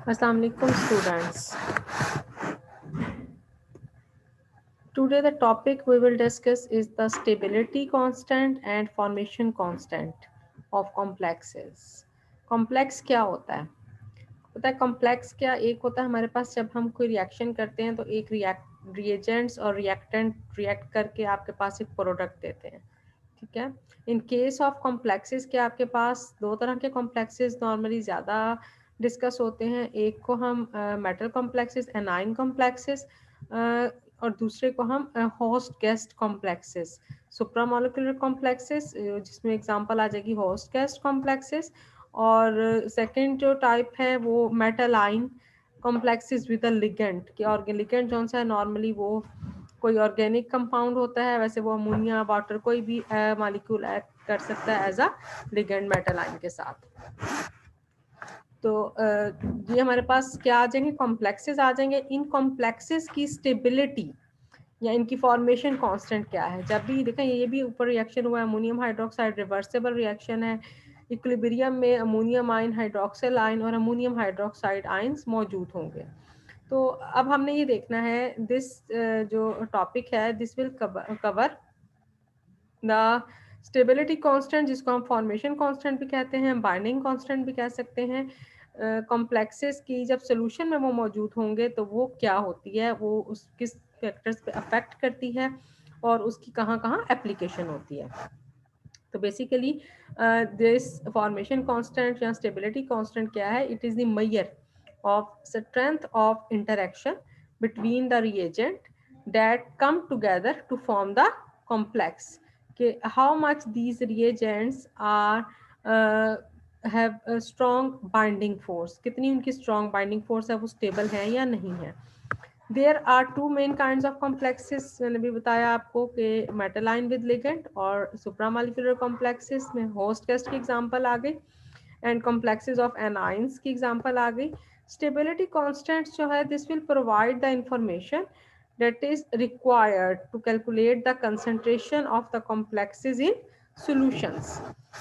Assalamu alaikum students. Today the topic we will discuss is the stability constant and formation constant of complexes. Complex क्या होता है? पता है complex क्या एक होता है हमारे पास जब हम कोई रिएक्शन करते हैं तो एक रिएजेंट्स और रिएक्टेंट रिएक्ट करके आपके पास एक प्रोडक्ट देते हैं, ठीक है। इन केस ऑफ कॉम्प्लेक्सेस के आपके पास दो तरह के कॉम्प्लेक्सेस नॉर्मली ज़्यादा डिस्कस होते हैं। एक को हम मेटल कॉम्प्लेक्सेस एनाइन कॉम्प्लेक्सेस और दूसरे को हम होस्ट गेस्ट कॉम्प्लेक्सेस सुप्रामोलिकुलर कॉम्प्लेक्सेस, जिसमें एग्जांपल आ जाएगी होस्ट गेस्ट कॉम्प्लेक्सेस। और सेकंड जो टाइप है वो मेटल आइन कॉम्प्लेक्सेस विद अ लिगेंड के लिगेंड जौन सा है नॉर्मली वो कोई ऑर्गेनिक कंपाउंड होता है, वैसे वो अमोनिया वाटर कोई भी मॉलिक्यूल एक्ट कर सकता है एज अ लिगेंड मेटल आइन के साथ। तो ये हमारे पास क्या आ जाएंगे, कॉम्प्लेक्सेस आ जाएंगे। इन कॉम्प्लेक्सेस की स्टेबिलिटी या इनकी फॉर्मेशन कांस्टेंट क्या है। जब भी देखें ये भी ऊपर रिएक्शन हुआ है, अमोनियम हाइड्रोक्साइड रिवर्सिबल रिएक्शन है, इक्विलिब्रियम में अमोनियम आयन हाइड्रोक्सिल आयन और अमोनियम हाइड्रोक्साइड आयंस मौजूद होंगे। तो अब हमने ये देखना है दिस जो टॉपिक है this will cover the stability constant, जिसको हम फॉर्मेशन कांस्टेंट भी कहते हैं, बाइंडिंग कांस्टेंट भी कह सकते हैं। कॉम्प्लेक्सेस की जब सोल्यूशन में वो मौजूद होंगे तो वो क्या होती है, वो उस किस फैक्टर्स पे अफेक्ट करती है और उसकी कहाँ कहाँ एप्लीकेशन होती है। तो बेसिकली दिस फॉर्मेशन कांस्टेंट या स्टेबिलिटी कांस्टेंट क्या है, it is the major of strength of interaction between the reagent that come together to form the complex. Okay, how much these reagents are have a strong binding force, कितनी उनकी strong binding force है, वो stable है या नहीं है। There are two main kinds of complexes, मैंने भी बताया आपको कि मेटालाइन विद लिगेंड और सुप्रामोलिकुलर complexes में होस्ट गेस्ट की एग्जांपल आ गई एंड complexes of anions की एग्जांपल आ गई। स्टेबिलिटी कांस्टेंट्स जो है this will provide the information that is required to calculate the concentration of the complexes in solutions.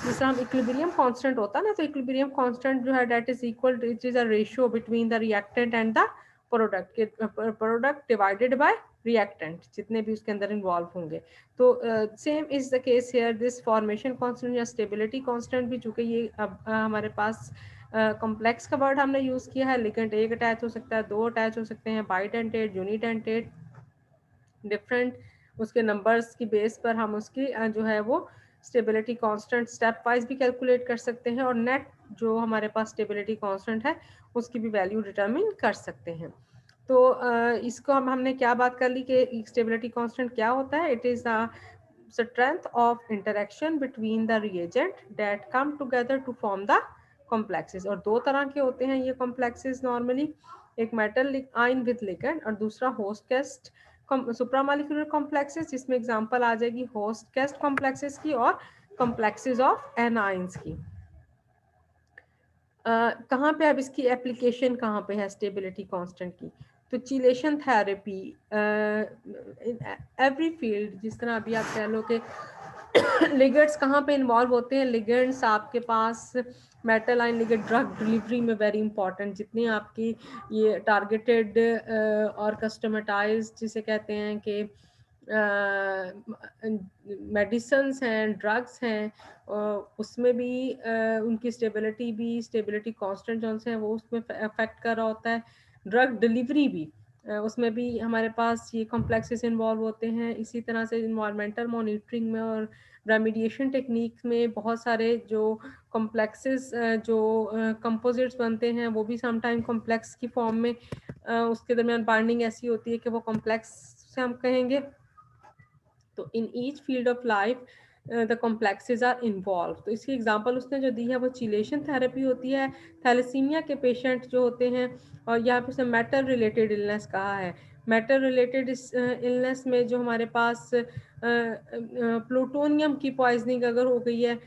जिस तरह हम इक्विलिब्रियम कांस्टेंट होता है ना, तो इक्विलिब्रियम कांस्टेंट जो है that is equal, it is a ratio between the reactant and the product divided by reactant, जितने भी उसके अंदर इन्वॉल्व होंगे। तो same is the case hair, this formation constant या स्टेबिलिटी कांस्टेंट भी, चूंकि ये अब हमारे पास कॉम्प्लेक्स का वर्ड हमने यूज किया है, लिगेंड एक अटैच हो सकता है, दो अटैच हो सकते हैं, बाइडेंटेड, यूनिडेंटेड, डिफरेंट उसके नंबर्स की बेस पर हम उसकी जो है वो स्टेबिलिटी कांस्टेंट स्टेप वाइज भी कैलकुलेट कर सकते हैं और नेट जो हमारे पास स्टेबिलिटी कांस्टेंट है उसकी भी वैल्यू डिटरमिन कर सकते हैं। तो इसको हमने क्या बात कर ली कि स्टेबिलिटी कांस्टेंट क्या होता है, it is the strength of interaction between the reagent that come together to form the complexes। और दो तरह के होते हैं ये complexes नॉर्मली, एक मेटल आयन विद लिगेंड और दूसरा होस्ट गेस्ट सुप्रामोलिकुलर कॉम्प्लेक्सेस, जिसमें एग्जांपल आ जाएगी होस्ट गेस्ट कॉम्प्लेक्सेस की और कॉम्प्लेक्सेस ऑफ एनाइंस की। कहाँ पे अब इसकी एप्लीकेशन कहाँ पे है स्टेबिलिटी कांस्टेंट की, तो chelation therapy in every field, जिस तरह अभी आप कह लो कि लिगेंड्स कहाँ पे इन्वॉल्व होते हैं, लिगेंड्स आपके पास metal ion ligand drug delivery में वेरी इंपॉर्टेंट, जितनी आपकी ये टारगेटेड और कस्टमाइज्ड जिसे कहते हैं कि मेडिसन्स हैं, ड्रग्स हैं, उसमें भी उनकी स्टेबिलिटी कांस्टेंट जो है वो उसमें अफेक्ट कर रहा होता है। ड्रग डिलीवरी भी उसमें भी हमारे पास ये कॉम्प्लेक्सेस इन्वॉल्व होते हैं। इसी तरह से इन्वायरमेंटल मॉनिटरिंग में और रेमिडिएशन टेक्निक में बहुत सारे जो कॉम्प्लेक्सेस जो कंपोजिट्स बनते हैं वो भी समटाइम कॉम्प्लेक्स की फॉर्म में उसके दरमियान बाइंडिंग ऐसी होती है कि वो कॉम्प्लेक्स से हम कहेंगे। तो in each field of life the complexes are involve. तो इसकी एग्जांपल उसने जो दी है वो चिलेशन थेरेपी होती है, थैलेसीमिया के पेशेंट जो होते हैं, और यहाँ पे उसने मेटल रिलेटेड इलनेस कहा है। मेटल रिलेटेड इलनेस में जो हमारे पास प्लूटोनियम की पॉइजनिंग अगर हो गई है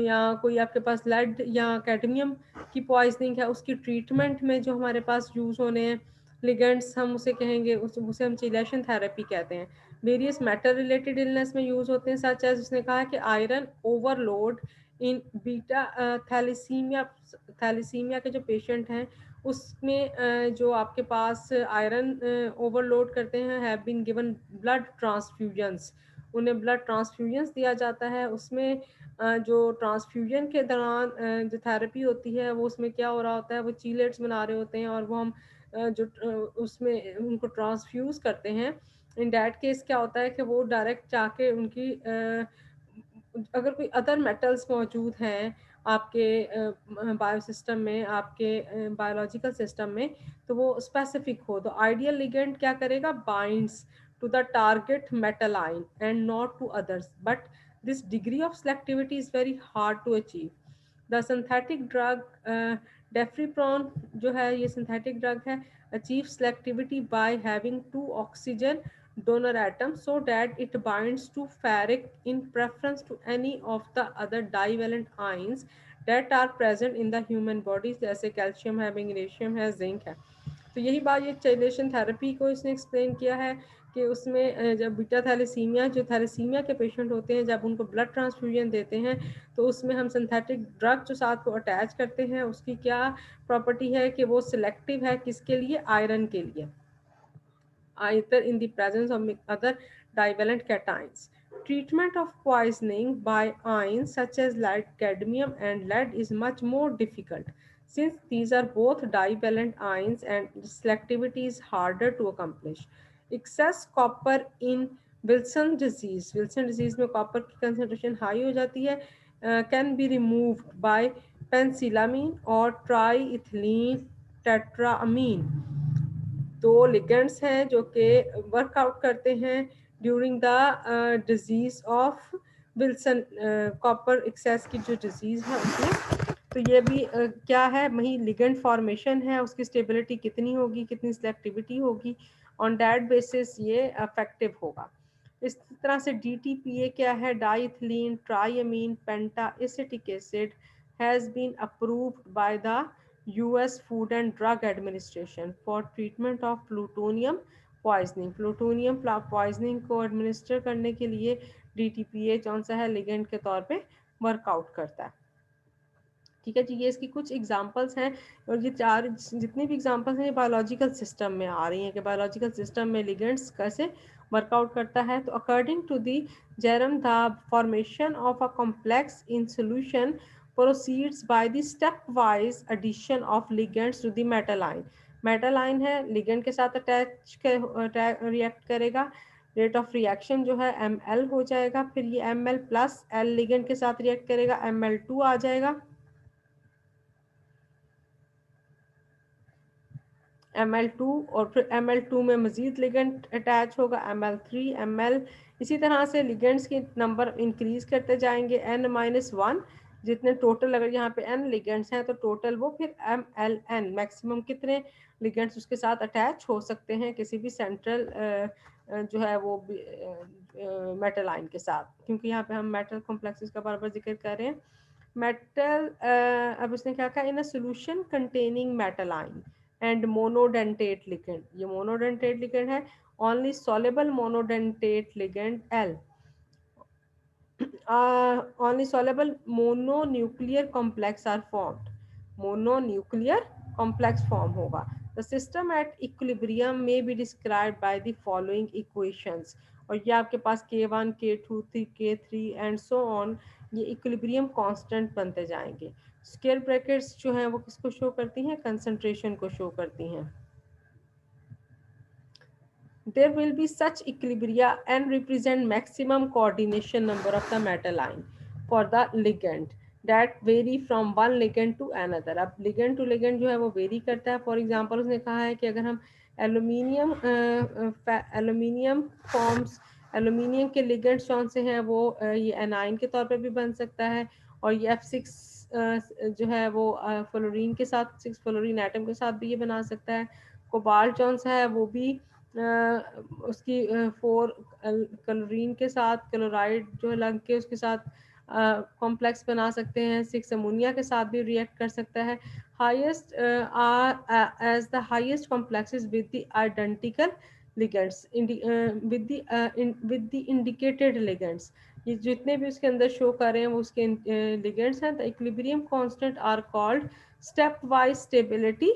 या कोई आपके पास लेड या कैडमियम की पॉइजनिंग है, उसकी ट्रीटमेंट में जो हमारे पास यूज़ होने हैं लिगेंड्स, हम उसे कहेंगे उसे हम चिलेशन थेरेपी कहते हैं। वेरियस मेटल रिलेटेड इलनेस में यूज होते हैं, सच एज उसने कहा कि आयरन ओवरलोड इन बीटा थैलेसीमिया के जो पेशेंट हैं उसमें जो आपके पास आयरन ओवरलोड करते हैं have been given blood transfusions, उन्हें ब्लड ट्रांसफ्यूजन्स दिया जाता है। उसमें जो ट्रांसफ्यूजन के दौरान जो थेरेपी होती है वो उसमें क्या हो रहा होता है, वो चीलेट्स बना रहे होते हैं और वो हम उसमें उनको ट्रांसफ्यूज़ करते हैं। इन डैट केस क्या होता है कि वो डायरेक्ट जाके उनकी अगर कोई अदर मेटल्स मौजूद हैं आपके बायोसिस्टम में, आपके बायोलॉजिकल सिस्टम में, तो वो स्पेसिफिक हो, तो आइडियल लिगेंड क्या करेगा, binds to the target metal ion and not to others, but this degree of selectivity is very hard to achieve. The synthetic drug deferiprone जो है ये सिंथेटिक ड्रग है, achieve selectivity by having 2 oxygen donor atom so that it binds to ferric in preference to any of the other divalent ions that are present in the human body, जैसे calcium है, magnesium है, zinc है। तो यही बात ये चेलेशन therapy को इसने एक्सप्लेन किया है कि उसमें जब बीटा थैलेसीमिया, जो थैलेसीमिया के पेशेंट होते हैं, जब उनको ब्लड ट्रांसफ्यूजन देते हैं तो उसमें हम सिंथेटिक ड्रग जो साथ को अटैच करते हैं उसकी क्या प्रॉपर्टी है कि वो सिलेक्टिव है, किसके लिए, आयरन के लिए, either in the presence of other divalent cations. Treatment of poisoning by ions such as lead, cadmium, and lead is much more difficult since these are both divalent ions and selectivity is harder to accomplish. Excess copper in Wilson disease में copper की concentration high हो जाती है, can be removed by पेंसिलामीन और ट्राईइथिलीन tetrammine. दो ligands हैं जो कि वर्कआउट करते हैं during the disease of Wilson, copper excess की जो डिजीज है उसमें। तो ये भी क्या है, वही लिगेंड फॉर्मेशन है, उसकी स्टेबिलिटी कितनी होगी, कितनी सिलेक्टिविटी होगी, ऑन दैट बेसिस ये इफेक्टिव होगा। इस तरह से DTPA क्या है, diethylene triamine penta acetic acid has been approved by the US Food and Drug Administration for treatment of plutonium poisoning। Plutonium poisoning को एडमिनिस्टर करने के लिए DTPA कौन सा है, लिगेंड के तौर पे वर्कआउट करता है। ठीक है जी, ये इसकी कुछ एग्जांपल्स हैं और ये चार जितनी भी एग्जांपल्स हैं ये बायोलॉजिकल सिस्टम में आ रही हैं कि बायोलॉजिकल सिस्टम में लिगेंड्स कैसे वर्कआउट करता है। तो according to the Bjerrum the formation of a complex in solution proceeds by the stepwise addition of ligands to the metal ion। Metal ion है, लिगेंड के साथ रिएक्ट करेगा, रेट ऑफ रिएक्शन जो है ml हो जाएगा, फिर ये ml प्लस l लिगेंड के साथ रिएक्ट करेगा, ml2 आ जाएगा, ml2 और फिर ml2 में मजीद लिगेंड अटैच होगा, ml3 ml, इसी तरह से लिगेंड्स के नंबर इंक्रीज करते जाएंगे n-1, जितने टोटल, अगर यहाँ पे n लिगेंड्स हैं तो टोटल वो फिर mln, मैक्सिमम कितने लिगेंड्स उसके साथ अटैच हो सकते हैं किसी भी सेंट्रल जो है वो मेटल आयन के साथ, क्योंकि यहाँ पे हम मेटल कॉम्प्लेक्सेस का बार बार जिक्र कर रहे हैं। मेटल अब उसने क्या कहा, in a solution containing metal ion and monodentate ligand, ये मोनोडेंटेट लिगेंड है, only soluble monodentate ligand L, only soluble mononuclear complex are formed, mononuclear complex form होगा। The system at equilibrium may be described by the following equations, और ये आपके पास K1 K2 K3 and so on, ये equilibrium constant बनते जाएंगे। Square brackets जो हैं वो किसको शो करती हैं, कंसंट्रेशन को शो करती हैं। There will be such equilibria and represent maximum coordination number of the metal ion for the ligand that vary from one ligand to another। अब ligand to ligand जो है वो वेरी करता है। फॉर एग्जांपल उसने कहा है कि अगर हम एल्यूमिनियम फॉर्म्स, एल्यूमिनियम के लिगेंड्स कौन से हैं वो ये एनाइन के तौर पे भी बन सकता है, और ये F6 जो है वो फ्लोरीन के साथ, 6 फ्लोरीन एटम के साथ भी ये बना सकता है। कोबाल्ट कौन सा है वो भी उसकी 4 क्लोरीन के साथ क्लोराइड जो लग के उसके साथ कॉम्प्लेक्स बना सकते हैं, 6 अमोनिया के साथ भी रिएक्ट कर सकता है। Highest as the highest complexes with the identical ligands with the indicated ligands, ये जितने भी उसके अंदर शो कर रहे हैं वो उसके लिगेंड्स हैं। The equilibrium constant are called stepwise stability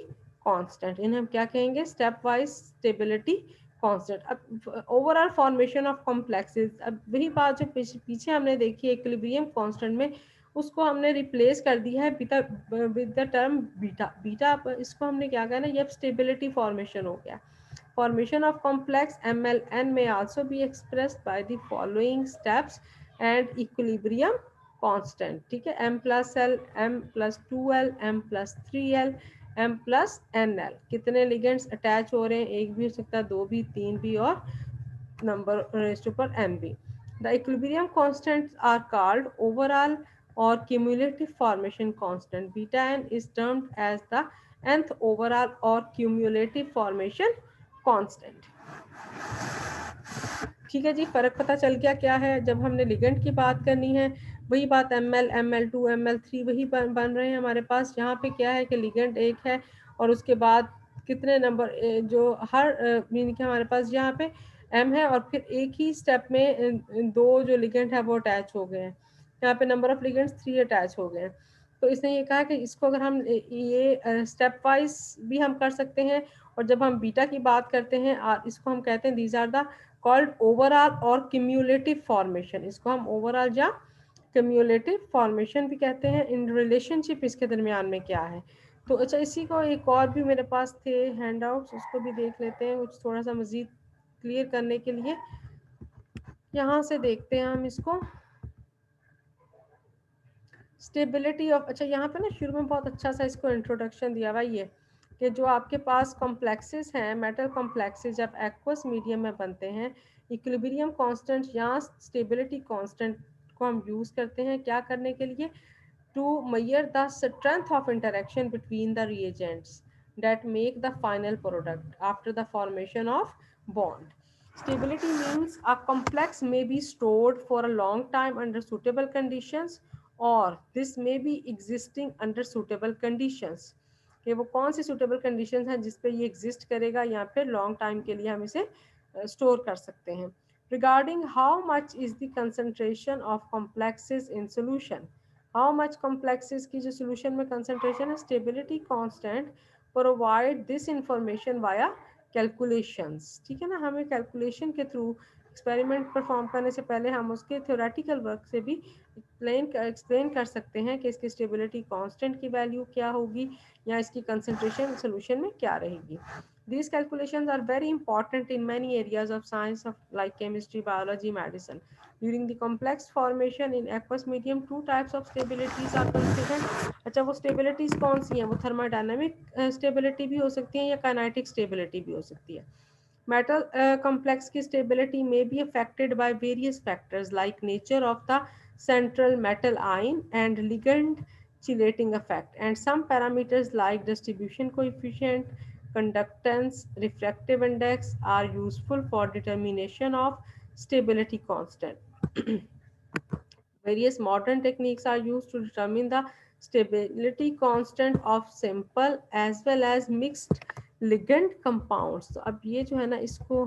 constant, इन्हें हम क्या कहेंगे, स्टेप वाइज स्टेबिलिटी कांस्टेंट। अब ओवरऑल फॉर्मेशन ऑफ कॉम्प्लेक्सेस, अब वही बात जो पीछे हमने देखी इक्विलिब्रियम कांस्टेंट में, उसको हमने रिप्लेस कर दिया है beta with the term beta. Beta इसको हमने क्या कहना है, ये स्टेबिलिटी फॉर्मेशन हो गया। Formation of complex MLN may also be expressed by the following steps and equilibrium constant, ठीक है, M plus L, M plus 2L, M plus 3L, M plus NL। कितने लिगेंड्स अटैच हो रहे हैं, एक भी हो सकता है, दो भी, तीन भी, और number raised to power n भी। The equilibrium constants are called overall or cumulative formation constant. Beta n is termed as the nth overall or cumulative formation constant। ठीक है जी, फर्क पता चल गया क्या है। जब हमने लिगेंड की बात करनी है, वही बात Ml, Ml2, Ml3 वही बन रहे हैं हमारे पास। यहाँ पे क्या है कि लिगेंड एक है और उसके बाद कितने नंबर जो हर मीन के हमारे पास यहाँ पे M है, और फिर एक ही स्टेप में दो जो लिगेंड है वो अटैच हो गए हैं। यहाँ पे नंबर ऑफ लिगेंड्स 3 अटैच हो गए हैं। तो इसने ये कहा कि इसको अगर हम ये स्टेप वाइज भी हम कर सकते हैं, और जब हम बीटा की बात करते हैं इसको हम कहते हैं these are the called overall और क्यूम्यूलेटिव फॉर्मेशन। इसको हम ओवरऑल या क्यूम्यूलेटिव फॉर्मेशन भी कहते हैं। इन रिलेशनशिप इसके दरमियान में क्या है। तो अच्छा, इसी को एक और भी मेरे पास थे हैंड आउट्स, उसको भी देख लेते हैं कुछ थोड़ा सा मजीद क्लियर करने के लिए। यहाँ से देखते हैं हम इसको, स्टेबिलिटी ऑफ, अच्छा यहाँ पे ना शुरू में बहुत अच्छा सा इसको इंट्रोडक्शन दिया हुआ ये कि जो आपके पास कॉम्प्लेक्सेस हैं, मेटल कॉम्प्लेक्सेस जब एक्वस मीडियम में बनते हैं, इक्विलिब्रियम कांस्टेंट या स्टेबिलिटी कांस्टेंट को हम यूज़ करते हैं क्या करने के लिए, to measure the strength of interaction between the reagents that make the final product after the formation of bond. Stability means a complex may be stored for a long time under suitable conditions, or this may be existing under suitable conditions। कि वो कौन सी suitable conditions हैं जिस पे ये exist करेगा या फिर long time के लिए हम इसे store कर सकते हैं। Regarding how much is the concentration of complexes in solution, how much complexes की जो solution में concentration है, stability constant provide this information via calculations। ठीक है ना, हमें calculation के through एक्सपेरिमेंट परफॉर्म करने से पहले हम उसके थ्योरेटिकल वर्क से भी एक्सप्लेन कर सकते हैं कि इसकी स्टेबिलिटी कांस्टेंट की वैल्यू क्या होगी या इसकी कंसंट्रेशन सॉल्यूशन में क्या रहेगी। These calculations are very important in many areas of science of like chemistry, biology, medicine. During the complex formation in aqueous medium, two types of stabilities are considered। अच्छा, वो stabilities कौन सी हैं, वो thermodynamic stability भी हो सकती है या kinetic stability भी हो सकती है। Metal complex की stability may be affected by various factors like nature of the central metal ion and ligand chelating effect, and some parameters like distribution coefficient, conductance, refractive index are useful for determination of stability constant। Various modern techniques are used to determine the stability constant of simple as well as mixed ligand compounds। तो अब ये जो है ना, इसको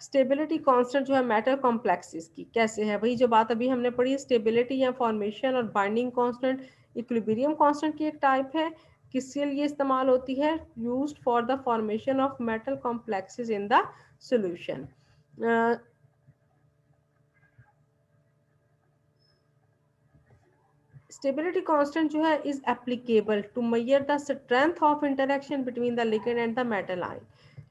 stability constant जो है metal complexes की कैसे है, वही जो बात अभी हमने पढ़ी, स्टेबिलिटी या फॉर्मेशन और बाइंडिंग कांस्टेंट इक्विलिब्रियम कांस्टेंट की एक टाइप है। किसके लिए इस्तेमाल होती है, used for the formation of metal complexes in the solution. Stability constant जो है is applicable to major the strength of interaction between the ligand and the metal ion.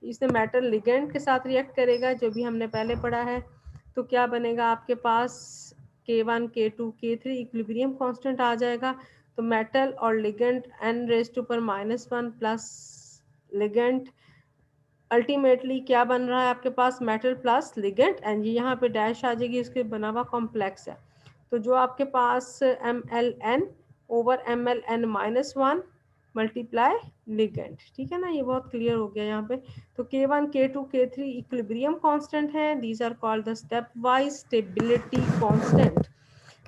इसमें मेटल लिगेंड के साथ रिएक्ट करेगा, जो भी हमने पहले पढ़ा है। तो क्या बनेगा आपके पास, K1, K2, K3 equilibrium constant आ जाएगा। तो मेटल और ligand n⁻⁻1 plus ligand, ultimately क्या बन रहा है आपके पास, मेटल प्लस लिगेंड, एंड यहाँ पे डैश आ जाएगी, इसके बना हुआ कॉम्प्लेक्स है। तो जो आपके पास MLN over MLN-1 multiply ligand, ठीक है ना, ये बहुत क्लियर हो गया यहाँ पे। तो K1, K2, K3 equilibrium constant है, these are called the stepwise stability constant.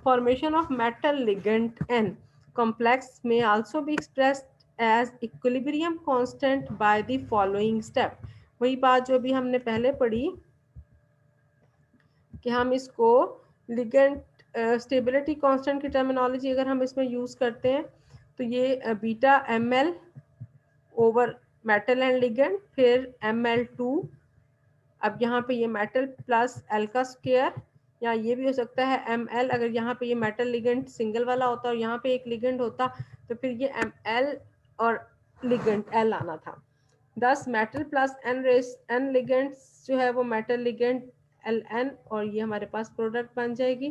Formation of metal ligand N complex may also be expressed as equilibrium constant by the following step। वही बात जो अभी हमने पहले पढ़ी कि हम इसको लिगेंड स्टेबिलिटी कांस्टेंट की टर्मिनोलॉजी अगर हम इसमें यूज़ करते हैं, तो ये beta ML over metal and ligand, फिर Ml2, अब यहाँ पे ये मेटल प्लस एल का स्क्वायर, या ये भी हो सकता है Ml, अगर यहाँ पे ये मेटल लिगेंड सिंगल वाला होता और यहाँ पे एक लिगेंड होता तो फिर ये Ml और लिगेंड L आना था। 10 मेटल प्लस n लिगेंड्स जो है वो मेटल लिगेंड Ln, और ये हमारे पास प्रोडक्ट बन जाएगी।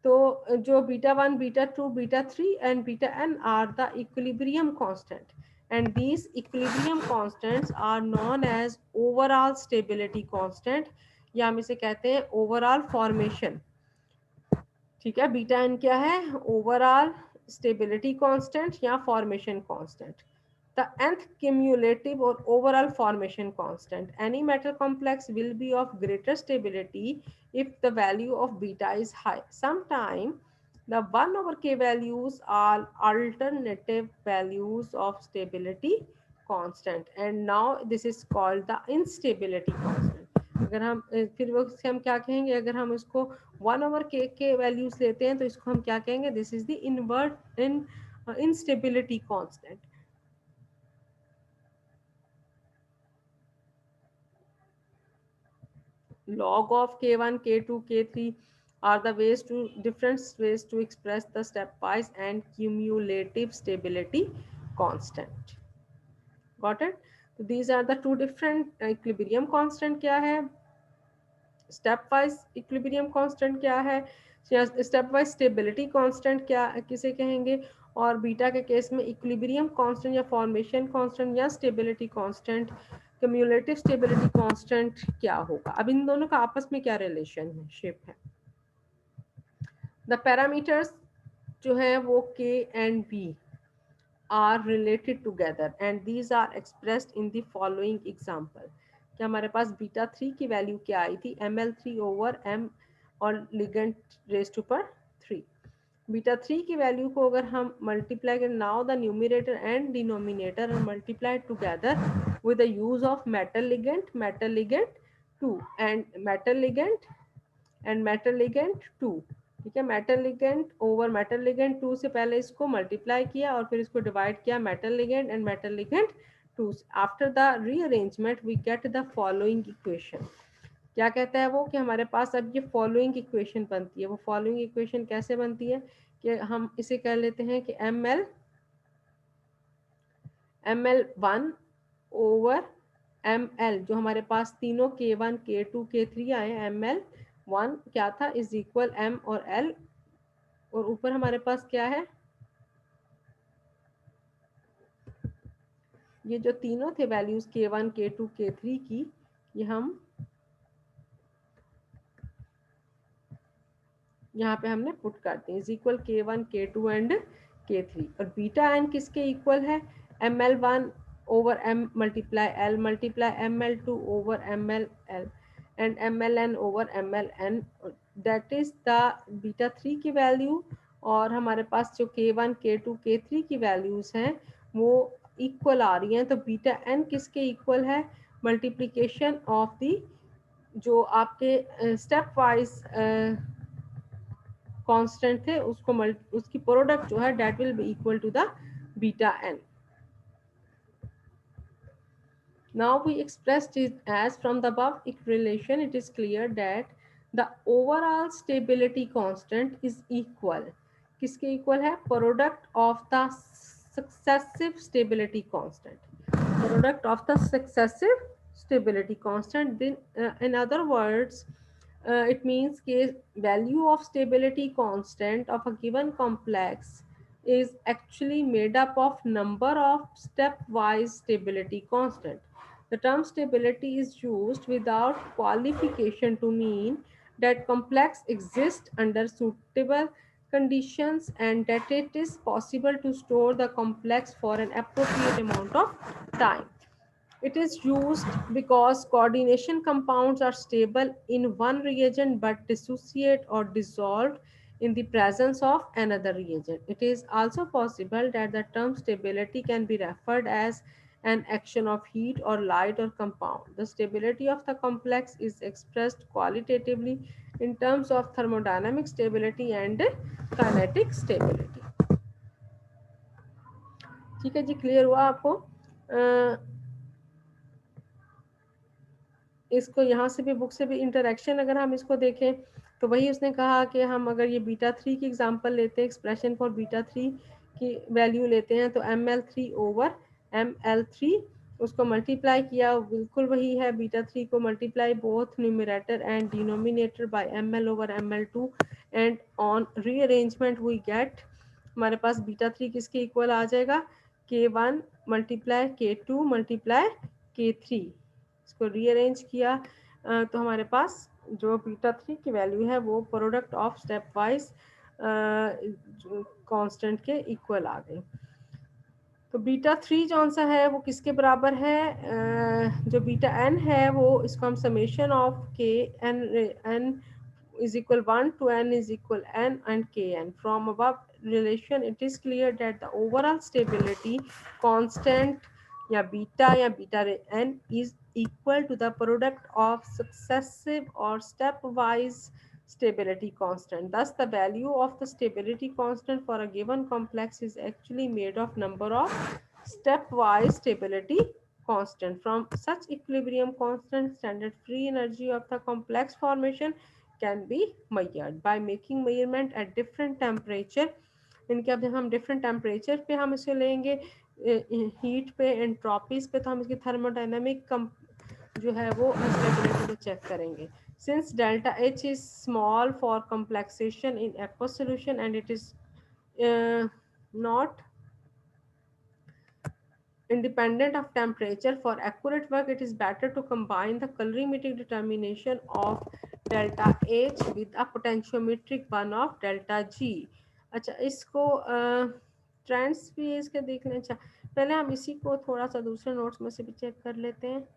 तो जो β1, β2, β3 and βn are the equilibrium constant, and these equilibrium constants are known as overall stability constant, या हम इसे कहते हैं overall formation। ठीक है, बीटा एन क्या है? ओवरऑल स्टेबिलिटी कांस्टेंट या formation constant. The nth cumulative or overall formation constant. Any metal complex will be of greater stability if the value of beta is high. Sometimes the 1 over k values are alternative values of stability constant, and now this is called the instability constant. अगर हम फिर वो हम क्या कहेंगे, अगर हम इसको 1 over k के वैल्यूज लेते हैं तो इसको हम क्या कहेंगे? This is the invert in instability constant. Log of k1, k2, k3 are the different ways to express the stepwise and cumulative stability constant. Got it? So these are the two different equilibrium constant क्या है, stepwise equilibrium constant क्या है, stepwise stability constant क्या किसे कहेंगे, और beta के case में इक्विलिब्रियम कांस्टेंट या फॉर्मेशन कांस्टेंट या stability constant, cumulative stability constant क्या होगा। अब इन दोनों का आपस में क्या रिलेशनशिप है? द पैरामीटर्स जो है वो k and b are related together and these are expressed in the following example. क्या हमारे पास बीटा 3 की वैल्यू क्या आई थी? Ml3 ओवर m और लिगेंड रेज टू पर 3। बीटा 3 की वैल्यू को अगर हम मल्टीप्लाई करें, now the numerator and denominator are multiplied together with the use of metal ligand 2 and metal ligand 2। ठीक है, metal ligand over metal ligand 2 से पहले इसको मल्टीप्लाई किया और फिर इसको डिवाइड किया metal ligand and metal ligand 2। After the rearrangement we get the following equation. क्या कहता है वो कि हमारे पास अब ये फॉलोइंग इक्वेशन बनती है। वो फॉलोइंग इक्वेशन कैसे बनती है कि हम इसे कर लेते हैं कि ml1 ओवर ml, जो हमारे पास तीनों k1, k2, k3 आए, ml1 क्या था इज इक्वल m और l, और ऊपर हमारे पास क्या है, ये जो तीनों थे वैल्यूज k1, k2, k3 की, ये हम यहाँ पे हमने पुट करते हैं is equal k1, k2 and k3। और बीटा एन किसके इक्वल है? ml1 over m multiply l multiply ml2 over ml and mln over mln, that is the beta 3 की वैल्यू। और हमारे पास जो k1, k2, k3 की वैल्यूज हैं वो इक्वल आ रही हैं, तो बीटा एन किसके इक्वल है? मल्टीप्लीकेशन ऑफ दी जो आपके स्टेप वाइज कांस्टेंट थे उसको उसकी प्रोडक्ट जो है that will be equal to the beta n. Now we expressed it as from the above relation it is clear that the overall stability constant is equal, किसके equal है? Product of the successive stability constant, product of the successive stability constant. Then in other words it means कि value of stability constant of a given complex is actually made up of number of stepwise stability constant. The term stability is used without qualification to mean that complex exists under suitable conditions and that it is possible to store the complex for an appropriate amount of time. It is used because coordination compounds are stable in one reagent but dissociate or dissolve in the presence of another reagent. It is also possible that the term stability can be referred as an action of heat or light or compound. The stability of the complex is expressed qualitatively in terms of thermodynamic stability and kinetic stability. ठीक है जी, clear हुआ आपको? इसको यहाँ से भी book से भी इंटरेक्शन अगर हम इसको देखें तो वही उसने कहा कि हम अगर ये बीटा थ्री की एग्जांपल लेते हैं, एक्सप्रेशन फॉर बीटा थ्री की वैल्यू लेते हैं, तो M L three over M L three उसको मल्टीप्लाई किया, बिल्कुल वही है, बीटा थ्री को multiply both numerator and denominator by M L over M L two and on rearrangement we get, हमारे पास बीटा थ्री किसके इक्वल आ जाएगा, K one multiply K two multiply K three. इसको रीअरेंज किया तो हमारे पास जो बीटा थ्री की वैल्यू है वो product of step wise constant के इक्वल आ गई। तो बीटा थ्री जौन सा है वो किसके बराबर है, जो बीटा एन है वो इसको हम समेशन ऑफ के N N is equal 1 to n is equal n and kn. From above relation, it is clear that the overall stability constant या beta n is equal to the product of successive or stepwise stability constant. Thus, the value of the stability constant for a given complex is actually made of number of stepwise stability constant. From such equilibrium constant, standard free energy of the complex formation can be measured by making measurement at different temperature. इनके अब जब हम different temperature पे हम इसे लेंगे, heat पे, entropies पे, तो हम इसकी थर्मोडायनामिक जो है वो स्टेबिलिटी को चेक करेंगे। Since delta H is small for complexation in aqueous solution and it is not independent of temperature, for accurate work it is better to combine the colorimetric determination of delta H with a potentiometric one of delta G। अच्छा, इसको trends भी इसके देख लें। अच्छा, पहले हम इसी को थोड़ा सा दूसरे नोट्स में से भी चेक कर लेते हैं।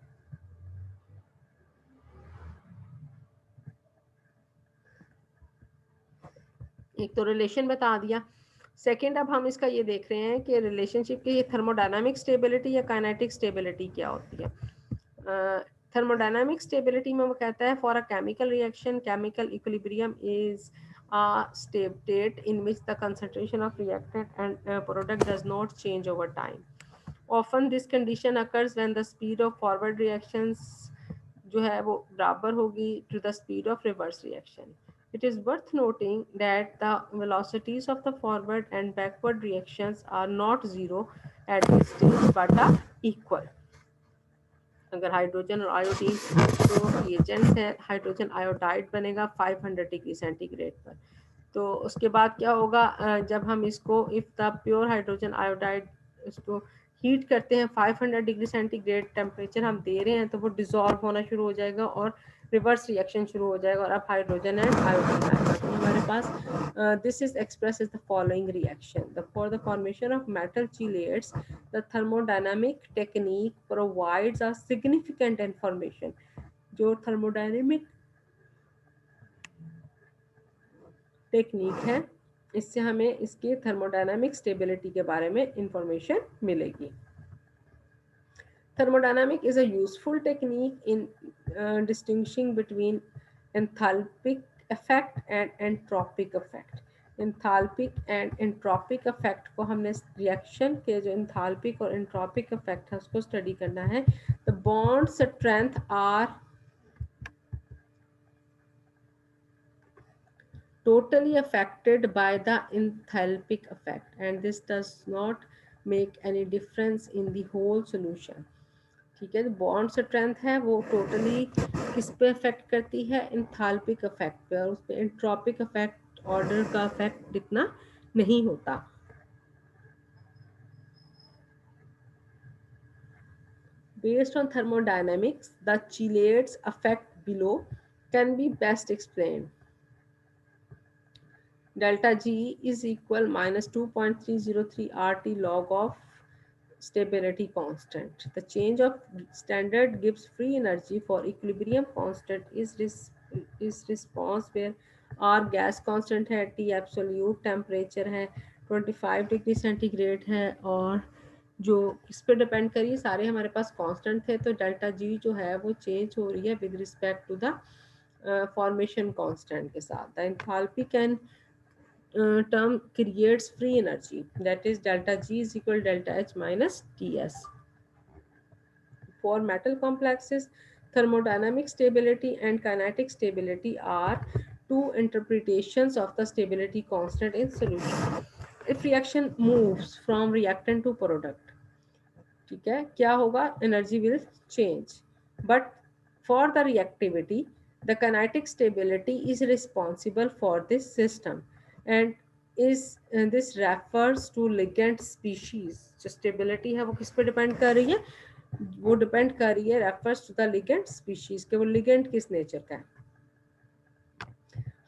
एक तो रिलेशन बता दिया, सेकेंड अब हम इसका ये देख रहे हैं कि रिलेशनशिप की ये थर्मोडायनामिक स्टेबिलिटी या काइनेटिक स्टेबिलिटी क्या होती है। थर्मोडायनामिक स्टेबिलिटी में वो कहता है for a chemical reaction chemical equilibrium is a state in which the concentration of reactant and product does not change over time. Often this condition occurs when the speed of forward reactions जो है वो बराबर होगी to the speed of reverse reaction. It is worth noting that the velocities of the forward and backward reactions are not zero at this stage but are equal. अगर hydrogen और iodine तो reagents है, hydrogen iodide बनेगा 500 degree centigrade पर। तो उसके बाद क्या होगा, जब हम इसको if the pure hydrogen iodide इसको हीट करते हैं 500 डिग्री सेंटीग्रेड टेम्परेचर हम दे रहे हैं, तो वो डिजॉल्व होना शुरू हो जाएगा और रिवर्स रिएक्शन शुरू हो जाएगा और अब हाइड्रोजन एंड आयोडीन आएगा। तो हमारे पास this is express is the following reaction for the formation of metal chelates the thermodynamic technique provides a significant information. जो थर्मोडायनामिक टेक्निक है इससे हमें इसकी थर्मोडायनामिक स्टेबिलिटी के बारे में इंफॉर्मेशन मिलेगी। Thermodynamic is a useful technique in distinguishing between enthalpic effect and entropic effect. Enthalpic and entropic effect को हमने रिएक्शन के जो enthalpic और entropic effect है उसको स्टडी करना है। The bond strength are totally affected by the enthalpic effect and this does not make any difference in the whole solution. ठीक है, बॉन्ड स्ट्रेंथ है वो टोटली किस पे अफेक्ट करती है, इंथाल्पिक इफेक्ट पे, और उस पे एंट्रोपिक इफेक्ट ऑर्डर का इफेक्ट इतना नहीं होता। Based on thermodynamics, the chelates effect below can be best explained. Delta G is equal minus 2.303 RT log of stability constant. The change of standard Gibbs free energy for equilibrium constant is response where R gas constant है, T absolute temperature है 25 degree centigrade है, और जो इस पर depend करिए सारे हमारे पास कांस्टेंट थे, तो डेल्टा जी जो है वो चेंज हो रही है with respect to the formation constant के साथ। The enthalpy can term creates free energy, that is delta G is equal delta H minus Ts. For metal complexes, thermodynamic stability and kinetic stability are two interpretations of the stability constant in solution. If reaction moves from reactant to product, ठीक है, क्या होगा, energy will change, but for the reactivity the kinetic stability is responsible for this system and is this refers to ligand species. जो stability है वो किस पे depend कर रही है, वो डिपेंड कर रही है refers to the ligand species के, वो लिगेंड किस नेचर का है।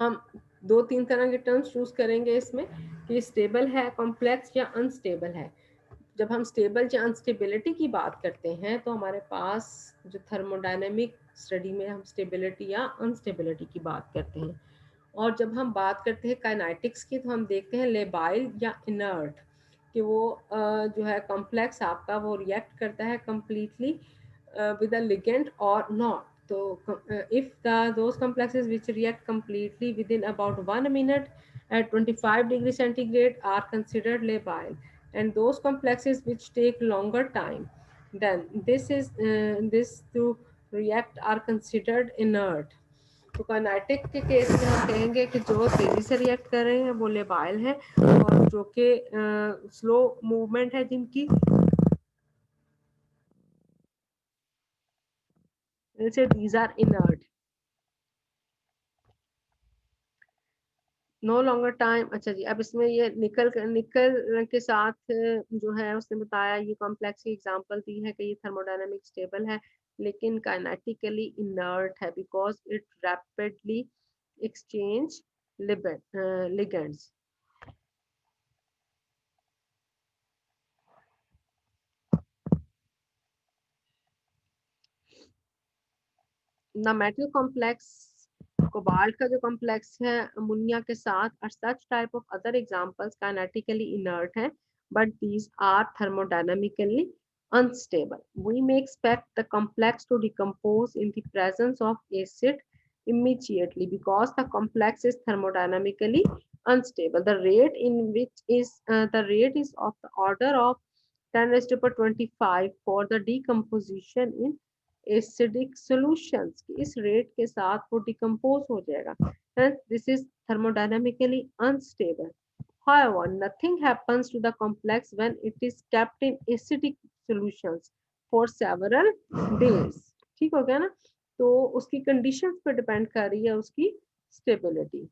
हम दो तीन तरह के टर्म्स चूज करेंगे इसमें कि स्टेबल है, कॉम्प्लेक्स या अनस्टेबल है। जब हम स्टेबल या अनस्टेबिलिटी की बात करते हैं तो हमारे पास जो थर्मोडायनेमिक स्टडी में हम स्टेबिलिटी या अनस्टेबिलिटी की बात करते हैं, और जब हम बात करते हैं काइनेटिक्स की तो हम देखते हैं लेबाइल या इनर्ट, कि वो जो है कॉम्प्लेक्स आपका वो रिएक्ट करता है कम्प्लीटली विद अ लिगेंड और नॉट। तो if those complexes which react completely within about 1 minute at 25 degrees centigrade are considered labile, and those complexes which take longer time then this to react are considered inert. तो kinetic के case में हम कहेंगे कि जो तेजी से react कर रहे हैं वो लेबाइल है, और जो कि स्लो मूवमेंट है जिनकी, जैसे these are inert, no longer time. अच्छा जी, अब इसमें ये निकल के साथ जो है उसने बताया, ये कॉम्प्लेक्स की एग्जांपल दी है कि ये थर्मोडायनामिक स्टेबल है लेकिन काइनेटिकली इनर्ट है because it rapidly exchange ligands. The metal complex, cobalt का जो कॉम्प्लेक्स है अमोनिया के साथ, और such type of other examples kinetically inert है but these are thermodynamically unstable. We may expect the complex to decompose in the presence of acid immediately because the complex is thermodynamically unstable. The rate in which is the rate is of the order of 10 raised to the power 25 for the decomposition in acidic solutions। इस rate के साथ वो decompose हो जाएगा, hence this is thermodynamically unstable. However, nothing happens to the complex when it is kept in acidic solutions for several days। ठीक हो गया ना, तो उसकी कंडीशंस पे डिपेंड कर रही है उसकी stability.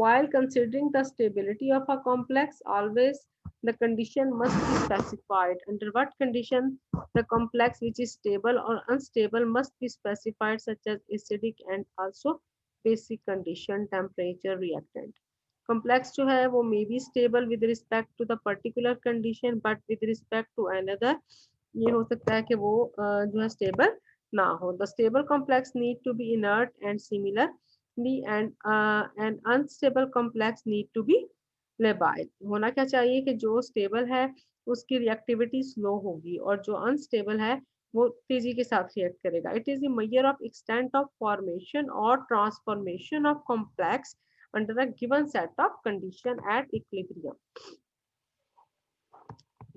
While considering the stability of a complex, always the condition must be specified. Under what condition the complex which is stable or unstable must be specified, such as acidic and also basic condition, temperature, reactant. Complex जो है वो may be stable with respect to the particular condition, but with respect to another ये हो सकता है कि वो जो है stable ना हो। The stable complex need to be inert and similar and an unstable complex need to be labile। होना क्या चाहिए कि जो स्टेबल है उसकी रिएक्टिविटी स्लो होगी और जो अनस्टेबल है वो तेजी के साथ रिएक्ट करेगा। It is the measure of extent of formation और transformation of complex under a given set of condition at equilibrium.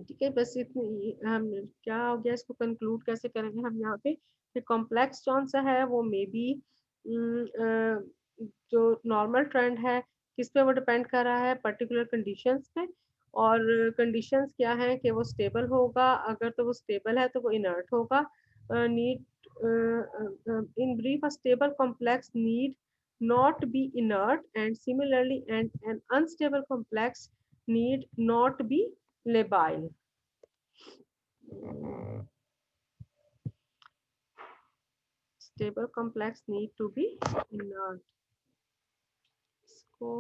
ठीक है, बस इतनी हम क्या हो गया, इसको कंक्लूड कैसे करेंगे हम यहाँ पे कि कॉम्प्लेक्स कौन सा है वो मे बी जो नॉर्मल ट्रेंड है किस पे वो डिपेंड कर रहा है, पर्टिकुलर कंडीशंस पे। और कंडीशंस क्या है कि वो स्टेबल होगा, अगर तो वो स्टेबल है तो वो इनर्ट होगा। Need in brief a stable complex need not be inert, and similarly an unstable complex need not be labile। stable complex need to be inert। इसको